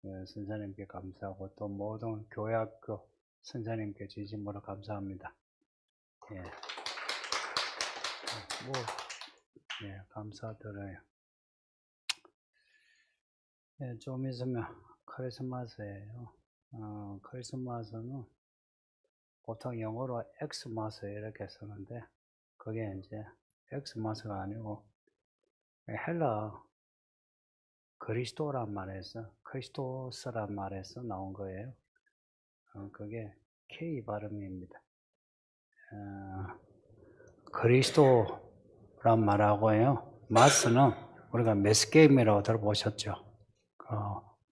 선생님께 감사하고 또 모든 교회학교 선생님께 진심으로 감사합니다. 예. 감사드려요. 좀 있으면 크리스마스예요. 크리스마스는 보통 영어로 엑스마스 이렇게 쓰는데 그게 이제 엑스마스가 아니고 헬라 그리스도란 말에서 크리스토스란 말에서 나온 거예요. 그게 K 발음입니다. 그리스도란 말하고요. 마스는 우리가 메스게임이라고 들어보셨죠?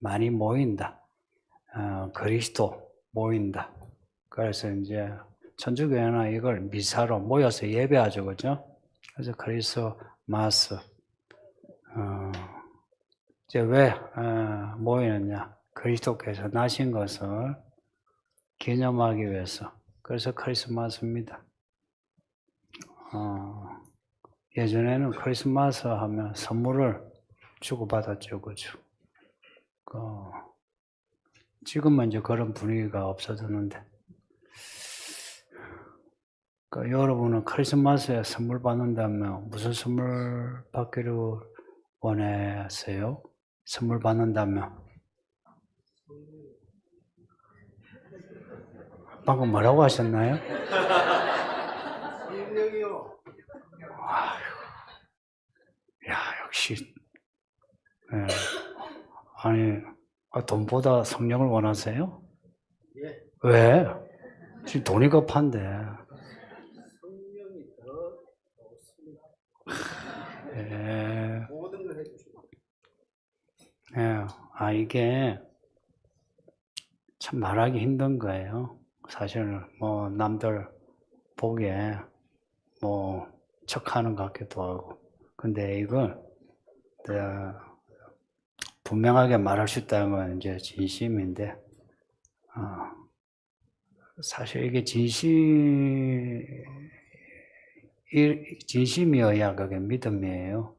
많이 모인다. 그리스도 모인다. 그래서 이제 천주교회는 이걸 미사로 모여서 예배하죠, 그죠? 그래서 크리스마스. 이제 왜 모이느냐? 그리스도께서 나신 것을 기념하기 위해서. 그래서 크리스마스입니다. 예전에는 크리스마스 하면 선물을 주고받았죠, 그죠? 지금은 이제 그런 분위기가 없어졌는데. 여러분은 크리스마스에 선물 받는다면 무슨 선물 받기를 원하세요? 선물 받는다면? 방금 뭐라고 하셨나요? 성령이요. 야, 역시. 예. 아니, 돈보다 성령을 원하세요? 예. 왜? 지금 돈이 급한데. 성령이 더 좋습니다. 예. 모든 걸 해주시고. 예. 이게 참 말하기 힘든 거예요. 사실은 뭐 남들 보기에 뭐 척하는 것 같기도 하고. 근데 이걸 분명하게 말할 수 있다는 건 이제 진심인데, 사실 이게 진심이어야 그게 믿음이에요.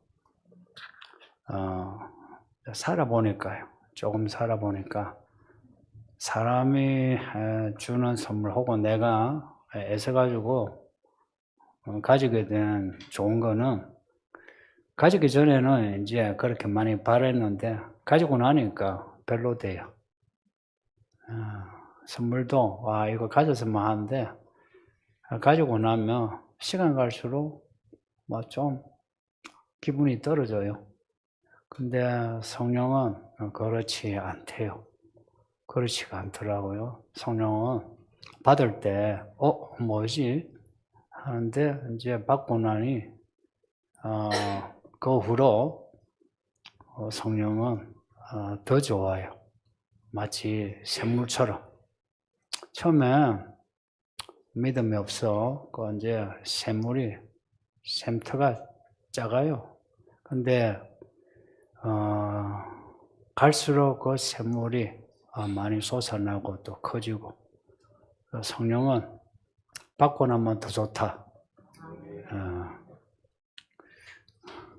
살아보니까요. 조금 살아보니까 사람이 주는 선물 혹은 내가 애써가지고 가지게 된 좋은 거는 가지기 전에는 이제 그렇게 많이 바랬는데 가지고 나니까 별로 돼요. 선물도 이거 가졌으면 하는데 가지고 나면 시간 갈수록 뭐 좀 기분이 떨어져요. 근데 성령은 그렇지 않대요. 그렇지가 않더라고요. 성령은 받을 때 뭐지? 하는데 이제 받고 나니 그 후로 성령은 더 좋아요. 마치 샘물처럼. 처음에 믿음이 없어. 그 이제 샘터가 작아요. 근데 갈수록 그 샘물이 많이 솟아나고 또 커지고. 성령은 받고 나면 더 좋다.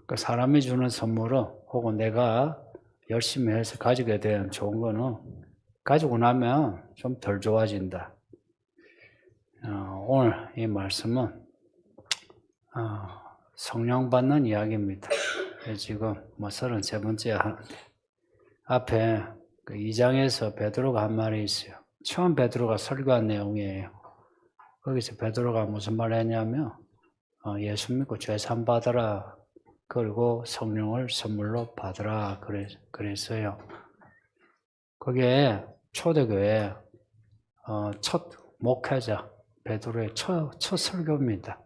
그 사람이 주는 선물은 혹은 내가 열심히 해서 가지게 된 좋은 거는 가지고 나면 좀 덜 좋아진다. 오늘 이 말씀은 성령 받는 이야기입니다. 지금 33번째 하는데 앞에 그 2장에서 베드로가 한 말이 있어요. 처음 베드로가 설교한 내용이에요. 거기서 베드로가 무슨 말을 했냐면 예수 믿고 죄산 받으라. 그리고 성령을 선물로 받으라 그랬어요. 그게 초대교회 첫 목회자 베드로의 첫 설교입니다.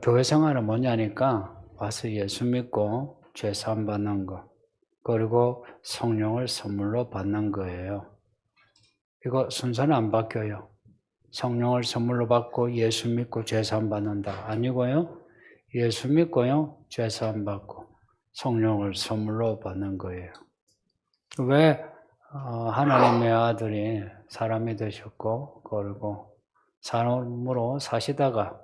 교회 생활은 뭐냐니까 와서 예수 믿고 죄사함 받는 거 그리고 성령을 선물로 받는 거예요. 이거 순서는 안 바뀌어요. 성령을 선물로 받고 예수 믿고 죄사함 받는다 아니고요. 예수 믿고요. 죄사함 받고 성령을 선물로 받는 거예요. 왜 하나님의 아들이 사람이 되셨고 그리고 사람으로 사시다가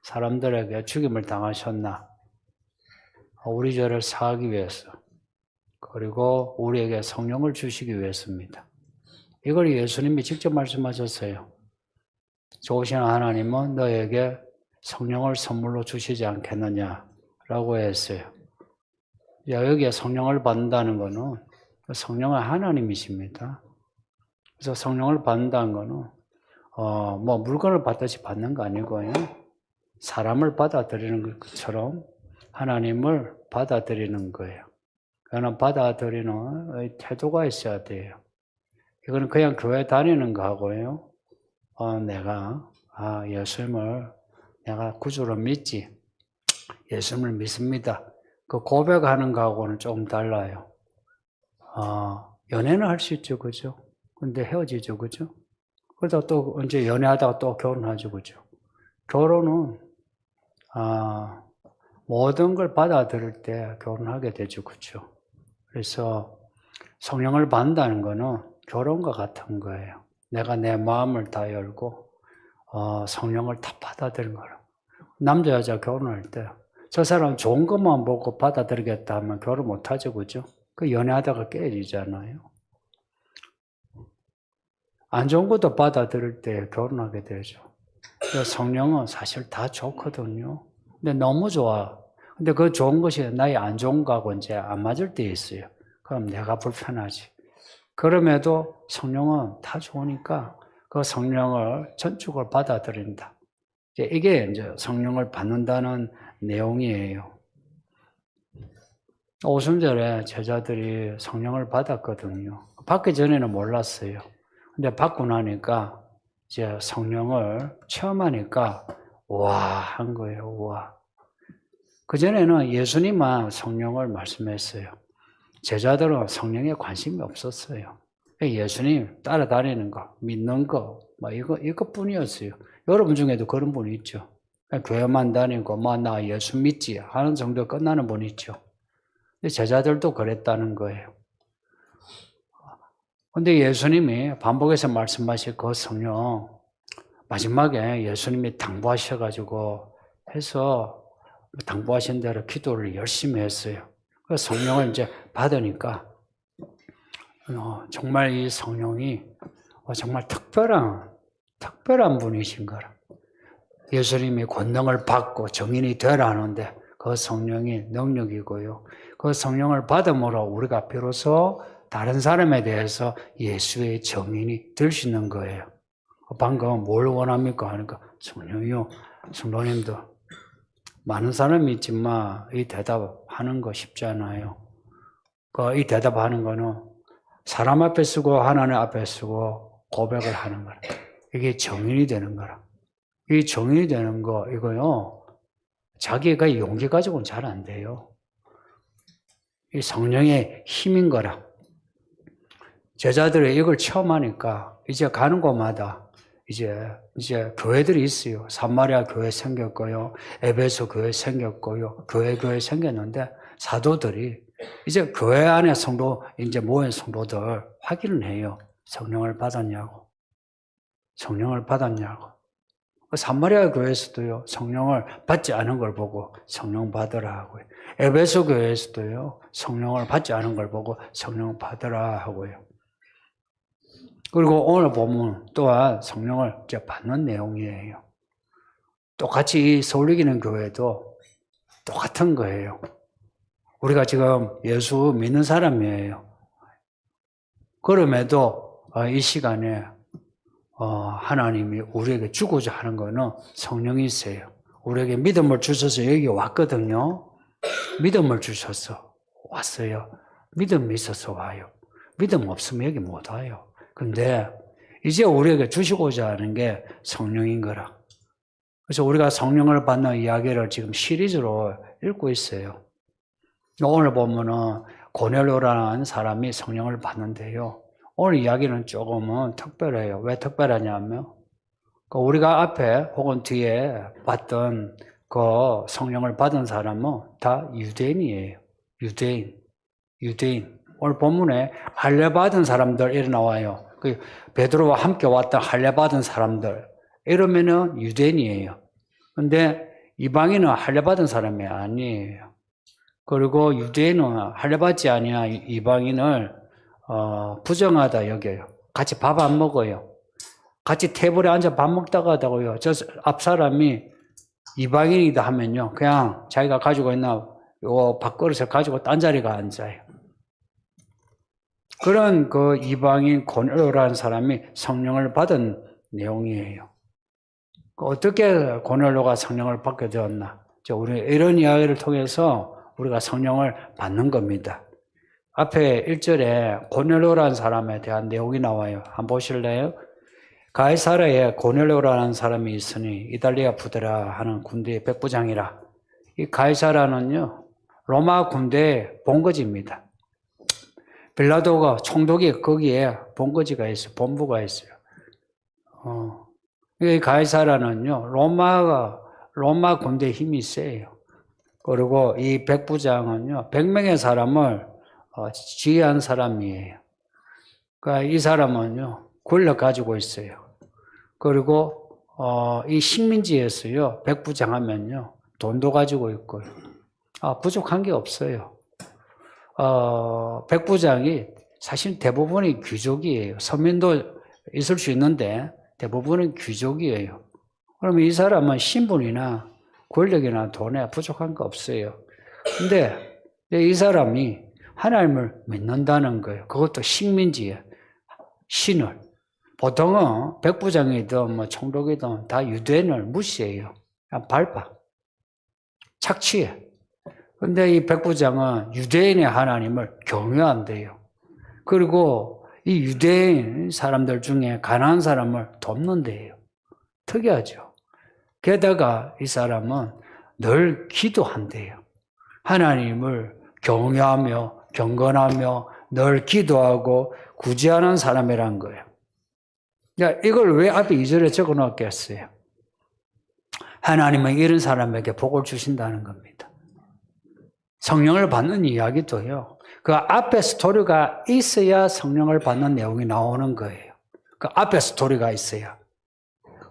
사람들에게 죽임을 당하셨나? 우리 죄를 사하기 위해서. 그리고 우리에게 성령을 주시기 위해서입니다. 이걸 예수님이 직접 말씀하셨어요. 좋으신 하나님은 너에게 성령을 선물로 주시지 않겠느냐라고 했어요. 여기에 성령을 받는다는 것은 성령은 하나님이십니다. 그래서 성령을 받는다는 것은 뭐 물건을 받듯이 받는 거 아니고요. 사람을 받아들이는 것처럼 하나님을 받아들이는 거예요. 그거는 받아들이는 태도가 있어야 돼요. 이거는 그냥 교회 다니는 거하고요. 내가 예수님을 내가 구주로 믿지. 예수님을 믿습니다. 그 고백하는 거하고는 조금 달라요. 연애는 할 수 있죠, 그죠? 근데 헤어지죠, 그죠? 그러다 또 언제 연애하다가 또 결혼하죠, 그죠? 결혼은 모든 걸 받아들일 때 결혼하게 되죠, 그죠? 그래서 성령을 받는다는 거는 결혼과 같은 거예요. 내가 내 마음을 다 열고 성령을 다 받아들인 거라. 남자 여자 결혼할 때 저 사람 좋은 것만 보고 받아들이겠다 하면 결혼 못 하죠, 그죠? 그 연애하다가 깨지잖아요. 안 좋은 것도 받아들일 때 결혼하게 되죠. 성령은 사실 다 좋거든요. 근데 너무 좋아. 근데 그 좋은 것이 나의 안 좋은 거하고 이제 안 맞을 때 있어요. 그럼 내가 불편하지. 그럼에도 성령은 다 좋으니까 그 성령을 전적으로 받아들인다. 이게 이제 성령을 받는다는 내용이에요. 오순절에 제자들이 성령을 받았거든요. 받기 전에는 몰랐어요. 근데 받고 나니까 이제 성령을 체험하니까 와 한 거예요. 와. 그전에는 예수님만 성령을 말씀했어요. 제자들은 성령에 관심이 없었어요. 예수님 따라다니는 거, 믿는 거, 이것뿐이었어요. 여러분 중에도 그런 분 있죠. 교회만 다니고, 나 예수 믿지 하는 정도 끝나는 분 있죠. 근데 제자들도 그랬다는 거예요. 근데 예수님이 반복해서 말씀하실 그 성령, 마지막에 예수님이 당부하셔가지고 해서 당부하신 대로 기도를 열심히 했어요. 그 성령을 이제 받으니까 정말 이 성령이 정말 특별한 분이신 거라. 예수님이 권능을 받고 정인이 되라는데 그 성령이 능력이고요. 그 성령을 받음으로 우리가 비로소 다른 사람에 대해서 예수의 정인이 될 수 있는 거예요. 방금 뭘 원합니까? 하니까 성령이요. 성도님도 많은 사람이 있지만 이 대답하는 거 쉽지 않아요. 이 대답하는 거는 사람 앞에 쓰고 하나님 앞에 쓰고 고백을 하는 거라. 이게 정인이 되는 거라. 이 정인이 되는 거 이거요. 자기가 용기 가지고는 잘 안 돼요. 이 성령의 힘인 거라. 제자들이 이걸 체험하니까 이제 가는 곳마다 이제 교회들이 있어요. 사마리아 교회 생겼고요. 에베소 교회 생겼고요. 교회 생겼는데 사도들이 이제 교회 안에 이제 모인 성도들 확인을 해요. 성령을 받았냐고. 성령을 받았냐고. 사마리아 교회에서도요. 성령을 받지 않은 걸 보고 성령 받으라 하고요. 에베소 교회에서도요. 성령을 받지 않은 걸 보고 성령 받으라 하고요. 그리고 오늘 보면 또한 성령을 이제 받는 내용이에요. 똑같이 이 서울이기는 교회도 똑같은 거예요. 우리가 지금 예수 믿는 사람이에요. 그럼에도 이 시간에 하나님이 우리에게 주고자 하는 거는 성령이세요. 우리에게 믿음을 주셔서 여기 왔거든요. 믿음을 주셔서 왔어요. 믿음이 있어서 와요. 믿음 없으면 여기 못 와요. 근데 이제 우리에게 주시고자 하는 게 성령인 거라. 그래서 우리가 성령을 받는 이야기를 지금 시리즈로 읽고 있어요. 오늘 보면은 고넬료라는 사람이 성령을 받는데요. 오늘 이야기는 조금은 특별해요. 왜 특별하냐면 우리가 앞에 혹은 뒤에 봤던 그 성령을 받은 사람은 다 유대인이에요. 유대인. 오늘 본문에 할례 받은 사람들 이렇게 나와요. 베드로와 함께 왔던 할례 받은 사람들 이러면은 유대인이에요. 근데 이방인은 할례 받은 사람이 아니에요. 그리고 유대인은 할례받지 아니한 이방인을 부정하다 여겨요. 같이 밥 안 먹어요. 같이 테이블에 앉아 밥 먹다가 하다고요. 저 앞 사람이 이방인이다 하면요. 그냥 자기가 가지고 있는 요 밥그릇을 가지고 딴 자리에 앉아요. 그런 그 이방인 고넬료라는 사람이 성령을 받은 내용이에요. 어떻게 고넬료가 성령을 받게 되었나? 우리 이런 이야기를 통해서 우리가 성령을 받는 겁니다. 앞에 1절에 고넬료라는 사람에 대한 내용이 나와요. 한번 보실래요? 가이사랴에 고넬료라는 사람이 있으니 이달리아 부대라 하는 군대의 백부장이라. 이 가이사랴는요, 로마 군대의 본거지입니다. 빌라도가 총독이 거기에 본거지가 있어요. 본부가 있어요. 이 가이사랴는요, 로마 군대의 힘이 세요. 그리고 이 백부장은요, 100명의 사람을 지휘한 사람이에요. 그러니까 이 사람은요, 권력 가지고 있어요. 그리고 이 식민지에서요, 백부장 하면요, 돈도 가지고 있고요. 부족한 게 없어요. 백부장이 사실 대부분이 귀족이에요. 서민도 있을 수 있는데 대부분은 귀족이에요. 그러면 이 사람은 신분이나 권력이나 돈에 부족한 거 없어요. 근데 이 사람이 하나님을 믿는다는 거예요. 그것도 식민지에 신을. 보통은 백부장이든 뭐 총독이든 다 유대인을 무시해요. 그냥 밟아. 착취해. 근데 이 백부장은 유대인의 하나님을 경외한대요. 그리고 이 유대인 사람들 중에 가난한 사람을 돕는데요. 특이하죠. 게다가 이 사람은 늘 기도한대요. 하나님을 경외하며 경건하며 늘 기도하고 구제하는 사람이란 거예요. 이걸 왜 앞에 2절에 적어 놓았겠어요? 하나님은 이런 사람에게 복을 주신다는 겁니다. 성령을 받는 이야기도요. 그 앞에 스토리가 있어야 성령을 받는 내용이 나오는 거예요. 그 앞에 스토리가 있어야.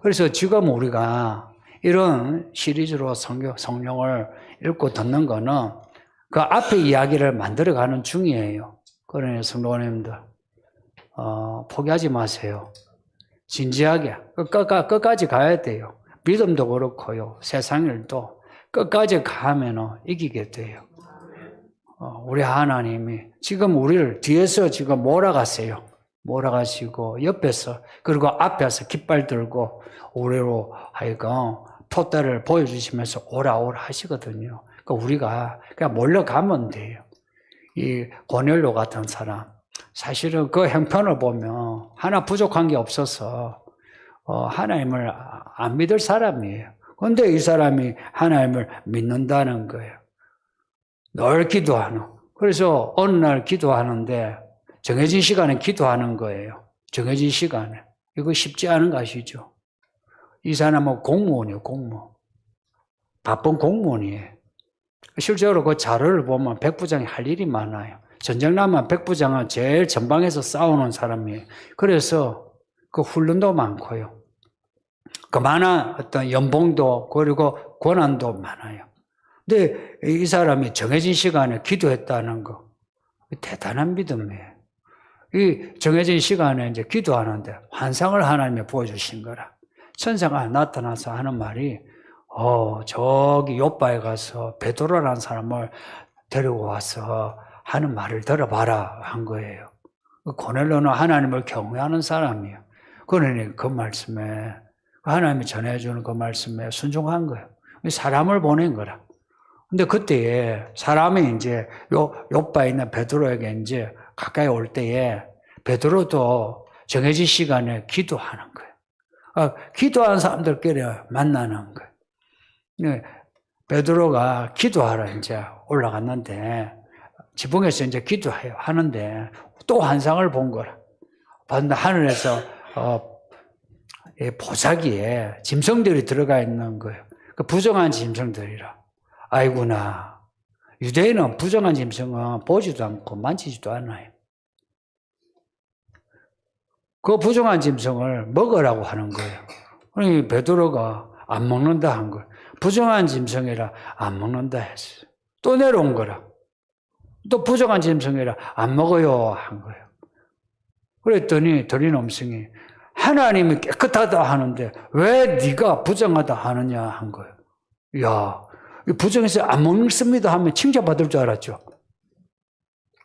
그래서 지금 우리가 이런 시리즈로 성령을 읽고 듣는 거는 그 앞에 이야기를 만들어가는 중이에요. 그러니 성도님들 포기하지 마세요. 진지하게 끝까지 가야 돼요. 믿음도 그렇고요. 세상 일도 끝까지 가면 이기게 돼요. 우리 하나님이 지금 우리를 뒤에서 지금 몰아가세요. 몰아가시고 옆에서 그리고 앞에서 깃발 들고 우리로 하여금 폿대를 보여주시면서 오라 하시거든요. 그러니까 우리가 그냥 몰려가면 돼요. 이 고넬료 같은 사람 사실은 그 형편을 보면 하나 부족한 게 없어서 하나님을 안 믿을 사람이에요. 그런데 이 사람이 하나님을 믿는다는 거예요. 늘 기도하는. 그래서 어느 날 기도하는데 정해진 시간에 기도하는 거예요. 정해진 시간에. 이거 쉽지 않은 거 아시죠? 이 사람은 공무원이에요. 공무원. 바쁜 공무원이에요. 실제로 그 자료를 보면 백부장이 할 일이 많아요. 전쟁 나면 백부장은 제일 전방에서 싸우는 사람이에요. 그래서 그 훈련도 많고요. 그만한 어떤 연봉도 그리고 권한도 많아요. 근데 이 사람이 정해진 시간에 기도했다는 거 대단한 믿음이에요. 이 정해진 시간에 이제 기도하는데 환상을 하나님이 보여주신 거라. 천사가 나타나서 하는 말이 저기 요바에 가서 베드로라는 사람을 데리고 와서 하는 말을 들어봐라 한 거예요. 고넬료는 하나님을 경외하는 사람이에요. 그러니 그 말씀에 하나님이 전해주는 그 말씀에 순종한 거예요. 사람을 보낸 거라. 근데 그때에 사람이 이제 요바에 있는 베드로에게 이제 가까이 올 때에 베드로도 정해진 시간에 기도하는 거예요. 기도하는 사람들끼리 만나는 거예요. 베드로가 기도하러 이제 올라갔는데 지붕에서 이제 기도해요. 하는데 또 환상을 본 거라. 봤는데 하늘에서 보자기에 짐승들이 들어가 있는 거예요. 그 부정한 짐승들이라. 아이구나. 유대인은 부정한 짐승은 보지도 않고 만지지도 않아요. 그 부정한 짐승을 먹으라고 하는 거예요. 그러니 베드로가 안 먹는다 한 거예요. 부정한 짐승이라 안 먹는다 했어요. 또 내려온 거라. 또 부정한 짐승이라 안 먹어요 한 거예요. 그랬더니 들린 음성이 하나님이 깨끗하다 하는데 왜 네가 부정하다 하느냐 한 거예요. 야, 부정해서 안 먹습니다 하면 칭찬받을 줄 알았죠.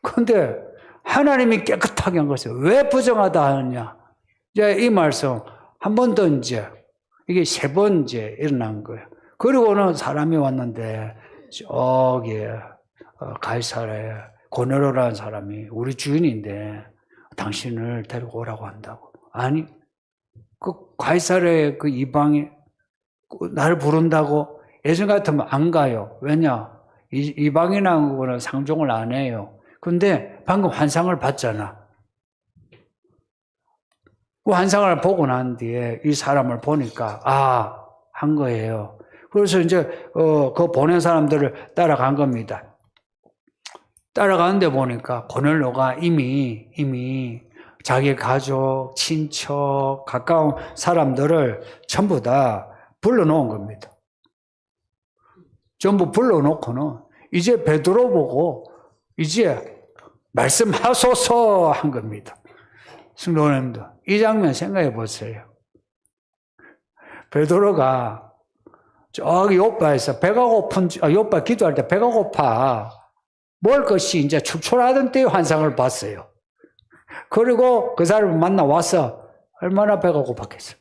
그런데 하나님이 깨끗하게 한 것을 왜 부정하다 하느냐. 이제 이 말씀 한 번 더 이제 이게 세 번째 일어난 거예요. 그리고는 사람이 왔는데 저기 가이사랴에 고넬료라는 사람이 우리 주인인데 당신을 데리고 오라고 한다고. 아니 그 가이사랴의 그 이방이 나를 부른다고 예전 같으면 안 가요. 왜냐? 이방이라는 거는 상종을 안 해요. 근데 방금 환상을 봤잖아. 그 환상을 보고 난 뒤에 이 사람을 보니까 한 거예요. 그래서 이제 그 보낸 사람들을 따라간 겁니다. 따라가는데 보니까 고넬료가 이미 자기 가족, 친척, 가까운 사람들을 전부 다 불러놓은 겁니다. 전부 불러놓고는 이제 베드로 보고 이제 말씀하소서 한 겁니다. 성도님들, 이 장면 생각해 보세요. 베드로가 저기 요바에서 배가 고픈, 요바 기도할 때 배가 고파 먹을 것이 이제 축출하던 때의 환상을 봤어요. 그리고 그 사람을 만나 와서 얼마나 배가 고팠겠어요.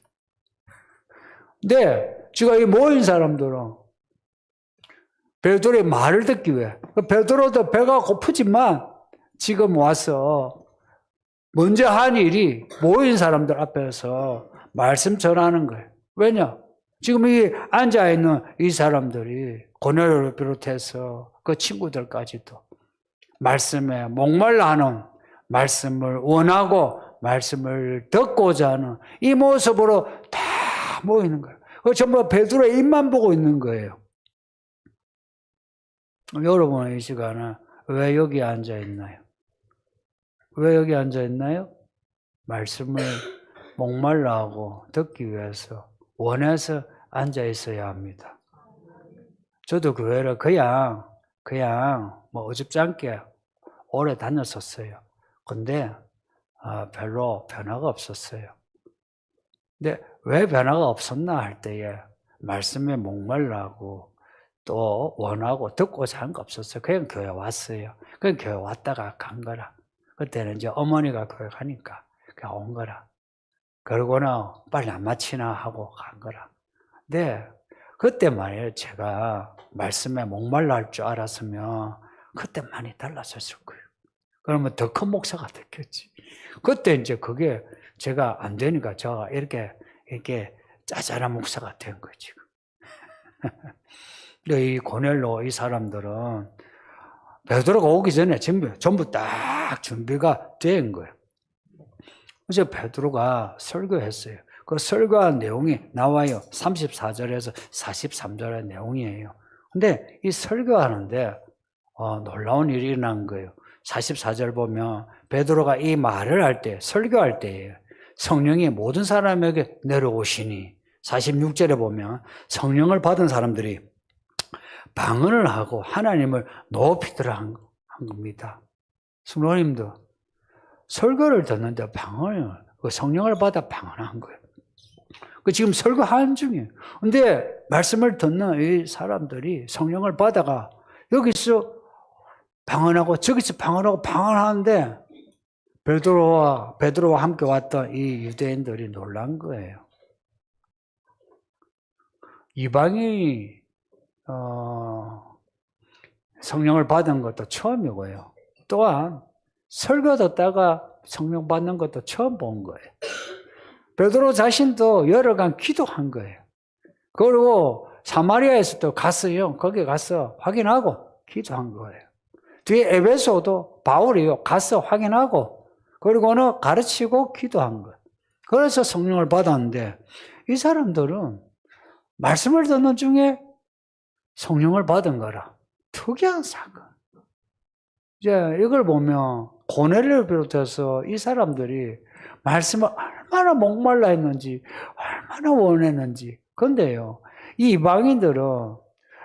근데 지금 이 모인 사람들은 베드로의 말을 듣기 위해 베드로도 배가 고프지만 지금 와서 먼저 한 일이 모인 사람들 앞에서 말씀 전하는 거예요. 왜냐? 지금 이 앉아있는 이 사람들이 고넬료를 비롯해서 그 친구들까지도 말씀에 목말라 하는 말씀을 원하고 말씀을 듣고자 하는 이 모습으로 다 모이는 거예요. 전부 베드로의 입만 보고 있는 거예요. 여러분은 이 시간에 왜 여기 앉아 있나요? 왜 여기 앉아 있나요? 말씀을 목말라 하고 듣기 위해서 원해서 앉아 있어야 합니다. 저도 교회를 그냥 뭐 어줍지 않게 오래 다녔었어요. 근데 별로 변화가 없었어요. 근데 왜 변화가 없었나 할 때에 말씀에 목말라고 또 원하고 듣고자 한 거 없었어요. 그냥 교회 왔어요. 그냥 교회 왔다가 간 거라. 그때는 이제 어머니가 교회 가니까 그냥 온 거라. 그러고는 빨리 안 마치나 하고 간 거라. 근데 그때 말이에요. 제가 말씀에 목말라 할 줄 알았으면 그때 많이 달라졌을 거예요. 그러면 더 큰 목사가 됐겠지. 그때 이제 그게 제가 안 되니까 제가 이렇게 짜잘한 목사가 된 거예요, 지금. 이 고넬료 이 사람들은 베드로가 오기 전에 전부 딱 준비가 된 거예요. 그래서 베드로가 설교했어요. 그 설교한 내용이 나와요. 34절에서 43절의 내용이에요. 근데 이 설교하는데 놀라운 일이 일어난 거예요. 44절 보면 베드로가 이 말을 할 때, 설교할 때에 성령이 모든 사람에게 내려오시니 46절에 보면 성령을 받은 사람들이 방언을 하고 하나님을 높이더라 한 겁니다. 성도님들, 설교를 듣는데 성령을 받아 방언한 거예요. 지금 설교하는 중이에요. 근데 말씀을 듣는 이 사람들이 성령을 받아가 여기서 방언하고 저기서 방언하고 방언하는데 베드로와 함께 왔던 이 유대인들이 놀란 거예요. 이방이 성령을 받은 것도 처음이고요. 또한 설교 듣다가 성령 받는 것도 처음 본 거예요. 베드로 자신도 열흘간 기도한 거예요. 그리고 사마리아에서도 갔어요. 거기 가서 확인하고 기도한 거예요. 뒤에 에베소도 바울이요. 가서 확인하고 그리고는 가르치고 기도한 거예요. 그래서 성령을 받았는데 이 사람들은 말씀을 듣는 중에 성령을 받은 거라. 특이한 사건. 이제 이걸 보면 고넬료를 비롯해서 이 사람들이 말씀을 얼마나 목말라 했는지, 얼마나 원했는지. 근데요, 이 이방인들은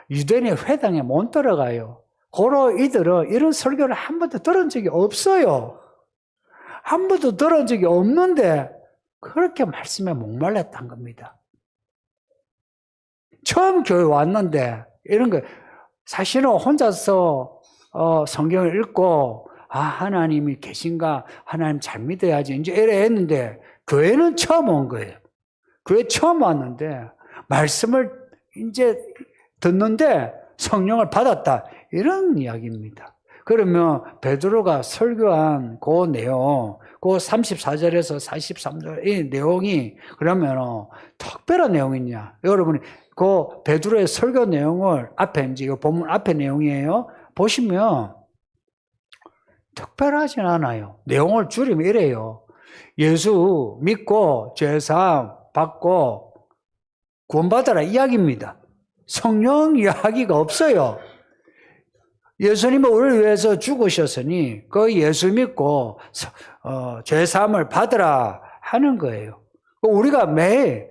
유대인의 회당에 못 들어가요. 고로 이들은 이런 설교를 한 번도 들은 적이 없어요. 한 번도 들은 적이 없는데 그렇게 말씀에 목말랐단 겁니다. 처음 교회 왔는데 이런 거 사실은 혼자서 성경을 읽고 하나님이 계신가, 하나님 잘 믿어야지 이제 이래 했는데 교회는 처음 온 거예요. 교회 처음 왔는데 말씀을 이제 듣는데 성령을 받았다 이런 이야기입니다. 그러면 베드로가 설교한 그 내용, 그 34절에서 43절 이 내용이 그러면 특별한 내용이냐? 여러분이 그 베드로의 설교 내용을 앞에 이제 이 본문 앞에 내용이에요. 보시면 특별하진 않아요. 내용을 줄이면 이래요. 예수 믿고 죄사함 받고 구원받아라 이야기입니다. 성령 이야기가 없어요. 예수님은 우리를 위해서 죽으셨으니 그 예수 믿고 죄사함을 받으라 하는 거예요. 우리가 매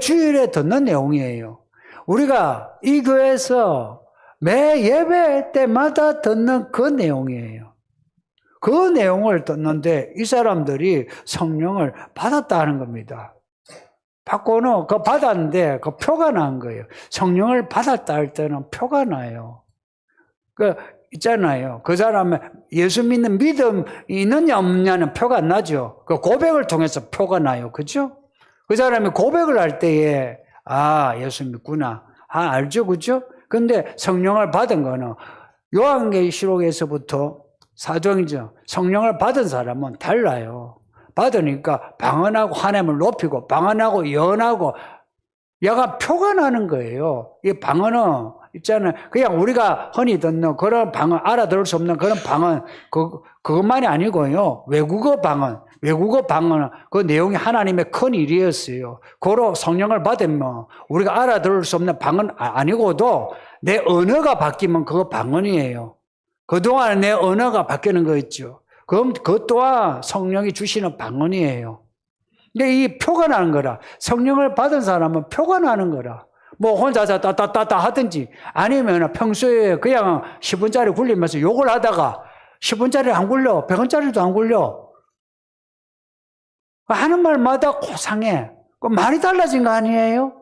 주일에 듣는 내용이에요. 우리가 이 교회에서 매 예배 때마다 듣는 그 내용이에요. 그 내용을 듣는데 이 사람들이 성령을 받았다는 겁니다. 받고는 그 받았는데 그 표가 난 거예요. 성령을 받았다 할 때는 표가 나요. 그 있잖아요. 그 사람은 예수 믿는 믿음 있느냐 없느냐는 표가 안 나죠. 그 고백을 통해서 표가 나요. 그죠? 그 사람이 고백을 할 때에 예수 믿구나. 알죠. 그죠? 근데 성령을 받은 거는 요한계시록에서부터 사도행전 성령을 받은 사람은 달라요. 받으니까 방언하고 하나님을 높이고 방언하고 예언하고 약간 표가 나는 거예요. 이 방언은 있잖아요. 그냥 우리가 흔히 듣는 그런 방언, 알아들을 수 없는 그런 방언, 그것만이 아니고요. 외국어 방언은 그 내용이 하나님의 큰 일이었어요. 고로 성령을 받으면 우리가 알아들을 수 없는 방언 아니고도 내 언어가 바뀌면 그거 방언이에요. 그동안 내 언어가 바뀌는 거 있죠. 그럼 그것 또한 성령이 주시는 방언이에요. 근데 이 표가 나는 거라. 성령을 받은 사람은 표가 나는 거라. 뭐 혼자서 따따따따 하든지 아니면 평소에 그냥 10원짜리 굴리면서 욕을 하다가 10원짜리 안 굴려. 100원짜리도 안 굴려. 하는 말마다 고상해. 말이 달라진 거 아니에요?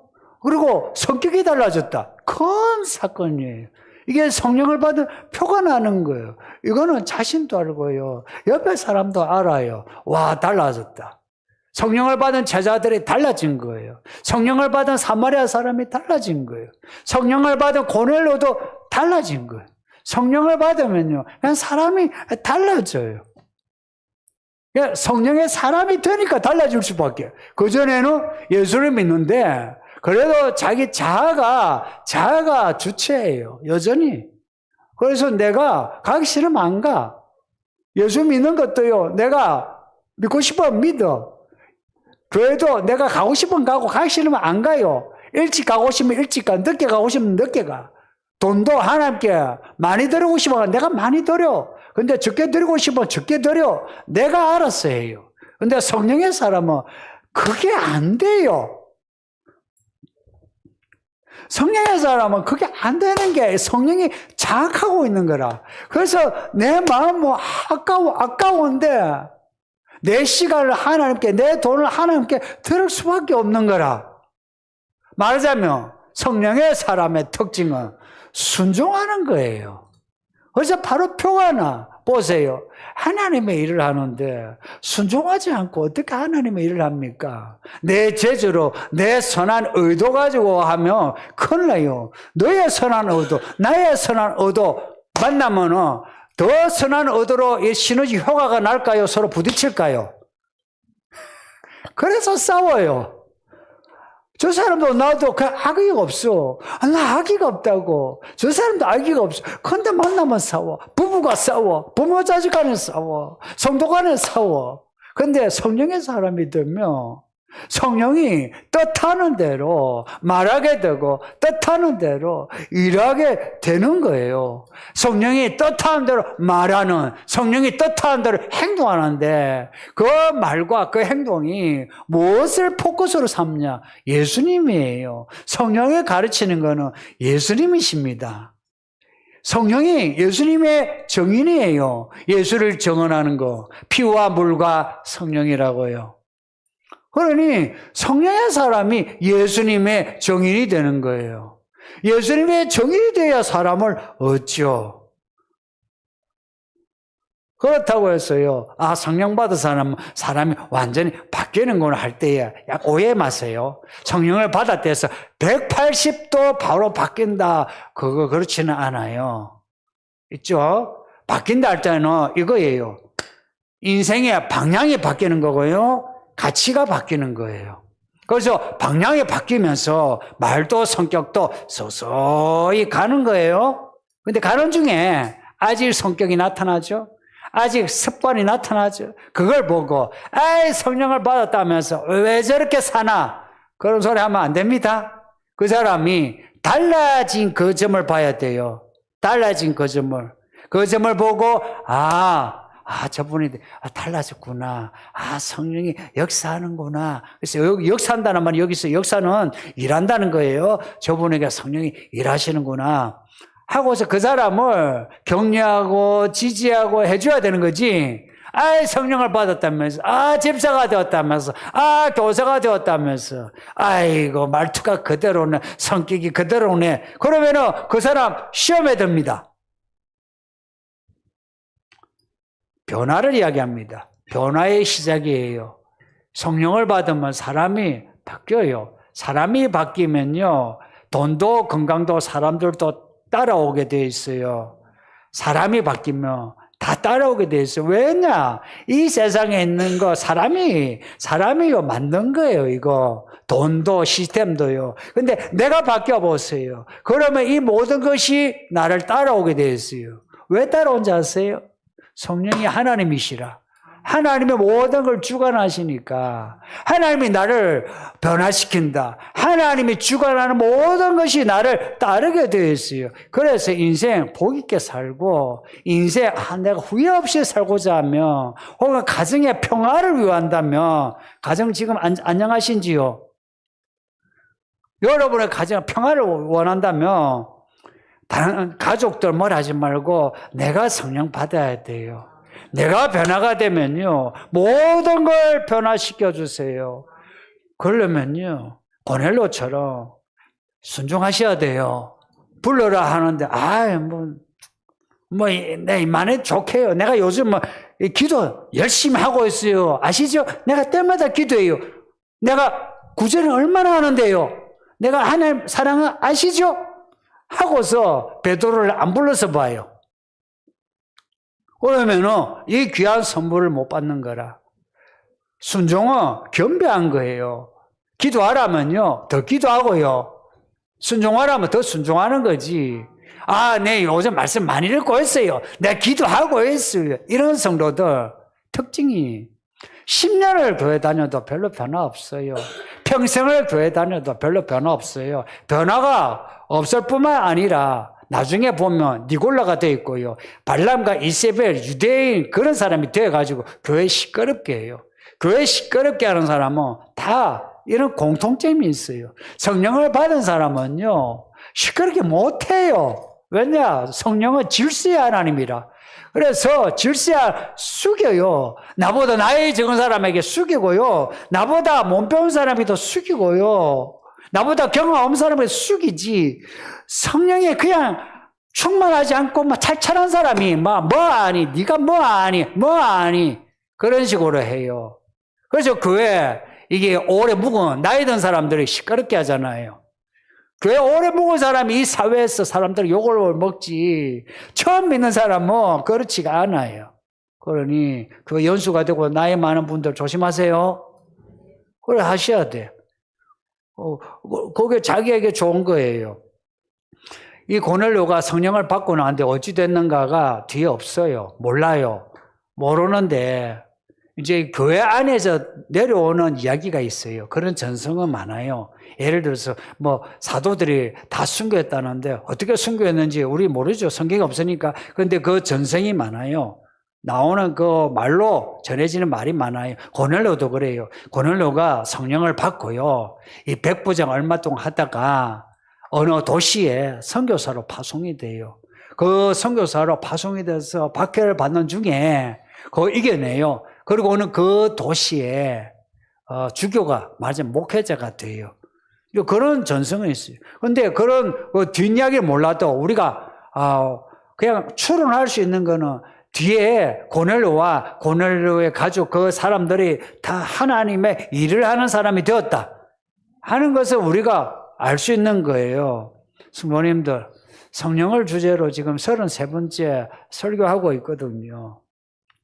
그리고 성격이 달라졌다. 큰 사건이에요. 이게 성령을 받은 표가 나는 거예요. 이거는 자신도 알고요. 옆에 사람도 알아요. 와, 달라졌다. 성령을 받은 제자들이 달라진 거예요. 성령을 받은 사마리아 사람이 달라진 거예요. 성령을 받은 고넬료도 달라진 거예요. 성령을 받으면요, 그냥 사람이 달라져요. 성령의 사람이 되니까 달라질 수밖에. 그전에는 예수를 믿는데 그래도 자기 자아가 주체예요. 여전히. 그래서 내가 가기 싫으면 안 가. 예수 믿는 것도요, 내가 믿고 싶으면 믿어. 교회도 내가 가고 싶으면 가고 가기 싫으면 안 가요. 일찍 가고 싶으면 일찍 가, 늦게 가고 싶으면 늦게 가. 돈도 하나님께 많이 드리고 싶으면 내가 많이 드려. 근데 적게 드리고 싶으면 적게 드려. 내가 알아서 해요. 근데 성령의 사람은 그게 안 돼요. 성령의 사람은 그게 안 되는 게 성령이 장악하고 있는 거라. 그래서 내 마음은 아까운데 내 시간을 하나님께, 내 돈을 하나님께 드릴 수밖에 없는 거라. 말하자면 성령의 사람의 특징은 순종하는 거예요. 그래서 바로 표가 나. 보세요. 하나님의 일을 하는데 순종하지 않고 어떻게 하나님의 일을 합니까? 내 재주로 내 선한 의도 가지고 하면 큰일 나요. 너의 선한 의도, 나의 선한 의도 만나면 더 선한 의도로 이 시너지 효과가 날까요? 서로 부딪힐까요? 그래서 싸워요. 저 사람도 나도 그 악의가 없어. 나 악의가 없다고. 저 사람도 악의가 없어. 근데 만나면 싸워. 부부가 싸워. 부모 자식 간에 싸워. 성도 간에 싸워. 근데 성령의 사람이 되면 성령이 뜻하는 대로 말하게 되고 뜻하는 대로 일하게 되는 거예요. 성령이 뜻하는 대로 말하는, 성령이 뜻하는 대로 행동하는데 그 말과 그 행동이 무엇을 포커스로 삼냐? 예수님이에요. 성령이 가르치는 거는 예수님이십니다. 성령이 예수님의 정인이에요. 예수를 정언하는 거. 피와 물과 성령이라고요. 그러니 성령의 사람이 예수님의 정인이 되는 거예요. 예수님의 정인이 돼야 사람을 얻죠. 그렇다고 해서요. 아, 성령 받은 사람이 완전히 바뀌는구나 할 때에 약 오해 마세요. 성령을 받았다 해서 180도 바로 바뀐다. 그렇지는 않아요. 있죠? 바뀐다 할 때는 이거예요. 인생의 방향이 바뀌는 거고요. 가치가 바뀌는 거예요. 그래서 방향이 바뀌면서 말도 성격도 서서히 가는 거예요. 근데 가는 중에 아직 성격이 나타나죠. 아직 습관이 나타나죠. 그걸 보고 아이 성령을 받았다면서 왜 저렇게 사나 그런 소리 하면 안 됩니다. 그 사람이 달라진 그 점을 봐야 돼요. 달라진 그 점을 보고 저분이 달라졌구나. 성령이 역사하는구나. 그래서 여기 역사한다는 말이 여기서 역사는 일한다는 거예요. 저분에게 성령이 일하시는구나. 하고서 그 사람을 격려하고 지지하고 해줘야 되는 거지. 성령을 받았다면서, 집사가 되었다면서, 교사가 되었다면서, 아이고, 말투가 그대로네, 성격이 그대로네. 그러면은 그 사람 시험에 듭니다. 변화를 이야기합니다. 변화의 시작이에요. 성령을 받으면 사람이 바뀌어요. 사람이 바뀌면요, 돈도 건강도 사람들도 따라오게 돼 있어요. 사람이 바뀌면 다 따라오게 돼 있어요. 왜냐? 이 세상에 있는 거 사람이요 만든 거예요. 이거 돈도 시스템도요. 근데 내가 바뀌어 보세요. 그러면 이 모든 것이 나를 따라오게 돼 있어요. 왜 따라온지 아세요? 성령이 하나님이시라. 하나님의 모든 걸 주관하시니까 하나님이 나를 변화시킨다. 하나님이 주관하는 모든 것이 나를 따르게 되어 있어요. 그래서 인생 복 있게 살고 인생 내가 후회 없이 살고자 하면 혹은 가정의 평화를 위한다면 가정 지금 안녕하신지요? 여러분의 가정 평화를 원한다면 다른 가족들 뭘 하지 말고 내가 성령 받아야 돼요. 내가 변화가 되면요, 모든 걸 변화시켜 주세요. 그러면요, 고넬로처럼 순종하셔야 돼요. 불러라 하는데, 내 이만해 좋게요. 내가 요즘 기도 열심히 하고 있어요. 아시죠? 내가 때마다 기도해요. 내가 구제를 얼마나 하는데요. 내가 하나님 사랑을 아시죠? 하고서 베드로를 안 불러서 봐요. 그러면은 이 귀한 선물을 못 받는 거라. 순종은 겸비한 거예요. 기도하라면요, 더 기도하고요. 순종하라면 더 순종하는 거지. 내 요즘 말씀 많이 읽고 있어요. 내가 기도하고 있어요. 이런 성도들 특징이 10년을 교회 다녀도 별로 변화 없어요. 평생을 교회 다녀도 별로 변화 없어요. 변화가 없을 뿐만 아니라 나중에 보면 니골라가 되어 있고요. 발람과 이세벨, 유대인 그런 사람이 되어가지고 교회 시끄럽게 해요. 교회 시끄럽게 하는 사람은 다 이런 공통점이 있어요. 성령을 받은 사람은요, 시끄럽게 못해요. 왜냐? 성령은 질서의 하나님이라. 그래서 질서야 숙여요. 나보다 나이 적은 사람에게 숙이고요. 나보다 몸 배운 사람이 더 숙이고요. 나보다 경험 없는 사람에게 숙이지. 성령에 그냥 충만하지 않고 탈탈한 사람이 뭐 아니, 네가 뭐 아니 그런 식으로 해요. 그래서 교회 이게 오래 묵은 나이 든 사람들이 시끄럽게 하잖아요. 교회 오래 묵은 사람이 이 사회에서 사람들 욕을 먹지 처음 믿는 사람은 그렇지가 않아요. 그러니 그 연수가 되고 나이 많은 분들 조심하세요. 그래 하셔야 돼. 그게 자기에게 좋은 거예요. 이 고넬료가 성령을 받고 나는데 어찌 됐는가가 뒤에 없어요. 몰라요. 모르는데 이제 교회 안에서 내려오는 이야기가 있어요. 그런 전성은 많아요. 예를 들어서 사도들이 다 순교했다는데 어떻게 순교했는지 우리 모르죠. 성경이 없으니까. 그런데 그 전성이 많아요. 나오는 그 말로 전해지는 말이 많아요. 고넬료도 그래요. 고넬료가 성령을 받고요. 이 백부장 얼마 동안 하다가 어느 도시에 선교사로 파송이 돼요. 그 선교사로 파송이 돼서 박해를 받는 중에 그거 이겨내요. 그리고는 그 도시에 주교가 맞은 목회자가 돼요. 그런 전성이 있어요. 근데 그런 뒷이야기를 몰라도 우리가 그냥 추론할 수 있는 거는 뒤에 고넬료와 고넬료의 가족 그 사람들이 다 하나님의 일을 하는 사람이 되었다 하는 것을 우리가 알 수 있는 거예요. 성도님들, 성령을 주제로 지금 33번째 설교하고 있거든요.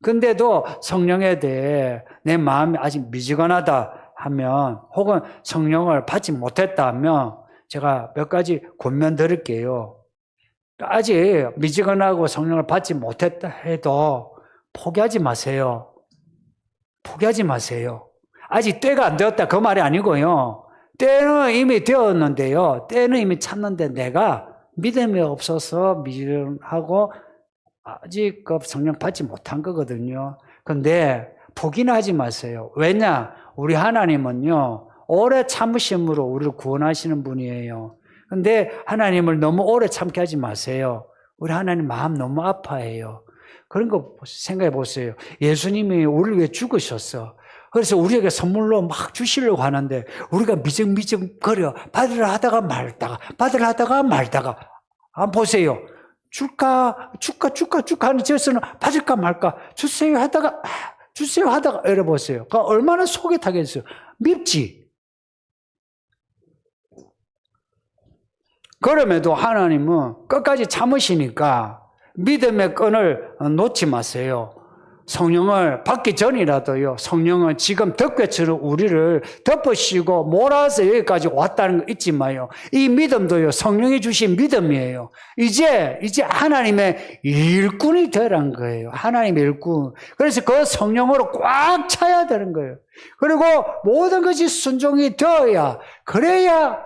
근데도 성령에 대해 내 마음이 아직 미지근하다 하면 혹은 성령을 받지 못했다 하면 제가 몇 가지 권면 드릴게요. 아직 미지근하고 성령을 받지 못했다 해도 포기하지 마세요. 포기하지 마세요. 아직 때가 안 되었다 그 말이 아니고요. 때는 이미 되었는데요. 때는 이미 찼는데 내가 믿음이 없어서 미지근하고 아직 그 성령 받지 못한 거거든요. 근데 포기는 하지 마세요. 왜냐? 우리 하나님은요, 오래 참으심으로 우리를 구원하시는 분이에요. 근데 하나님을 너무 오래 참게 하지 마세요. 우리 하나님 마음 너무 아파해요. 그런 거 생각해 보세요. 예수님이 우리를 위해 죽으셨어. 그래서 우리에게 선물로 막 주시려고 하는데 우리가 미적거려 받으려 하다가 말다가 한번 보세요. 줄까 하는 제스는 받을까 말까 주세요 하다가 이래 보세요. 얼마나 속이 타겠어요. 밉지. 그럼에도 하나님은 끝까지 참으시니까 믿음의 끈을 놓지 마세요. 성령을 받기 전이라도요. 성령은 지금 덮개처럼 우리를 덮으시고 몰아서 여기까지 왔다는 거 잊지 마요. 이 믿음도요. 성령이 주신 믿음이에요. 이제 하나님의 일꾼이 되라는 거예요. 하나님의 일꾼. 그래서 그 성령으로 꽉 차야 되는 거예요. 그리고 모든 것이 순종이 되어야 그래야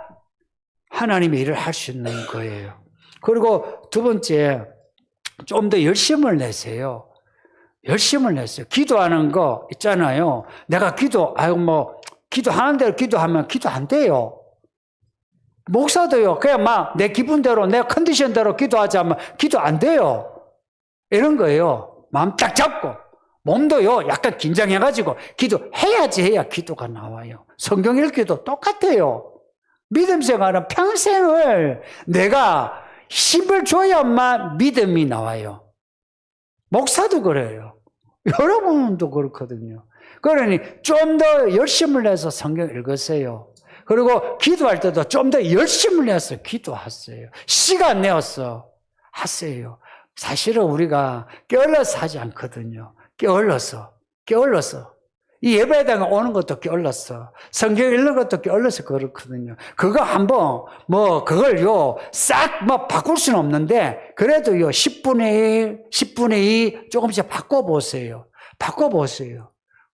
하나님의 일을 할 수 있는 거예요. 그리고 두 번째, 좀 더 열심을 내세요. 열심을 냈어요. 기도하는 거 있잖아요. 내가 기도하는 대로 기도하면 기도 안 돼요. 목사도요, 그냥 막 내 기분대로, 내 컨디션대로 기도하자면 기도 안 돼요. 이런 거예요. 마음 딱 잡고, 몸도요, 약간 긴장해가지고 기도해야지 해야 기도가 나와요. 성경 읽기도 똑같아요. 믿음 생활은 평생을 내가 힘을 줘야만 믿음이 나와요. 목사도 그래요. 여러분도 그렇거든요. 그러니 좀 더 열심을 내서 성경 읽으세요. 그리고 기도할 때도 좀 더 열심을 내서 기도하세요. 시간 내어서 하세요. 사실은 우리가 게을러서 하지 않거든요. 게을러서. 이 예배당에 오는 것도 게을러서. 성경 읽는 것도 게을러서 그렇거든요. 그거 한번, 그걸요, 싹 바꿀 수는 없는데, 그래도요, 10분의 2 조금씩 바꿔보세요.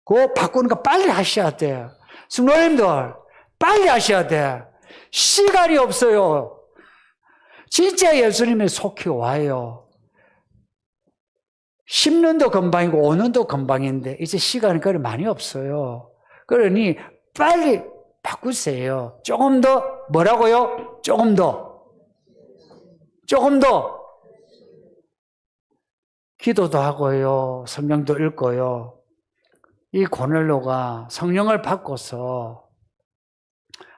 그거 바꾸는 거 빨리 하셔야 돼요. 성도님들, 빨리 하셔야 돼. 시간이 없어요. 진짜 예수님이 속히 와요. 10년도 금방이고 5년도 금방인데 이제 시간이 그리 많이 없어요. 그러니 빨리 바꾸세요. 조금 더 뭐라고요? 조금 더 기도도 하고요. 성경도 읽고요. 이 고넬료가 성령을 받고서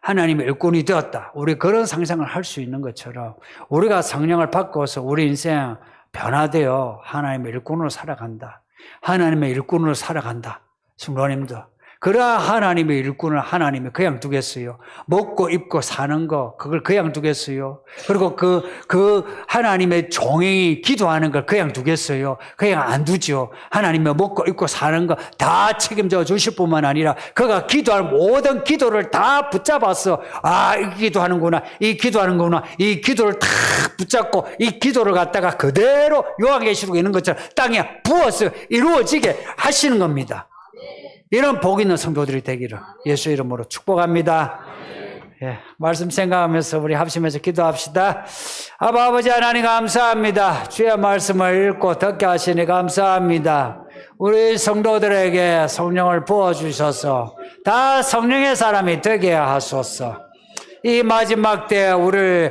하나님의 일꾼이 되었다. 우리 그런 상상을 할 수 있는 것처럼 우리가 성령을 받고서 우리 인생 변화되어 하나님의 일꾼으로 살아간다. 하나님의 일꾼으로 살아간다. 성도님들, 그러한 하나님의 일꾼을 하나님이 그냥 두겠어요? 먹고 입고 사는 거 그걸 그냥 두겠어요? 그리고 그 하나님의 종이 기도하는 걸 그냥 두겠어요? 그냥 안 두죠. 하나님의 먹고 입고 사는 거 다 책임져 주실 뿐만 아니라 그가 기도할 모든 기도를 다 붙잡아서 이 기도하는구나, 이 기도를 다 붙잡고 이 기도를 갖다가 그대로 요한계시록에 있는 것처럼 땅에 부어서 이루어지게 하시는 겁니다. 이런 복 있는 성도들이 되기를 예수 이름으로 축복합니다. 예, 말씀 생각하면서 우리 합심해서 기도합시다. 아버지 하나님 감사합니다. 주의 말씀을 읽고 듣게 하시니 감사합니다. 우리 성도들에게 성령을 부어주셔서 다 성령의 사람이 되게 하소서. 이 마지막 때 우리를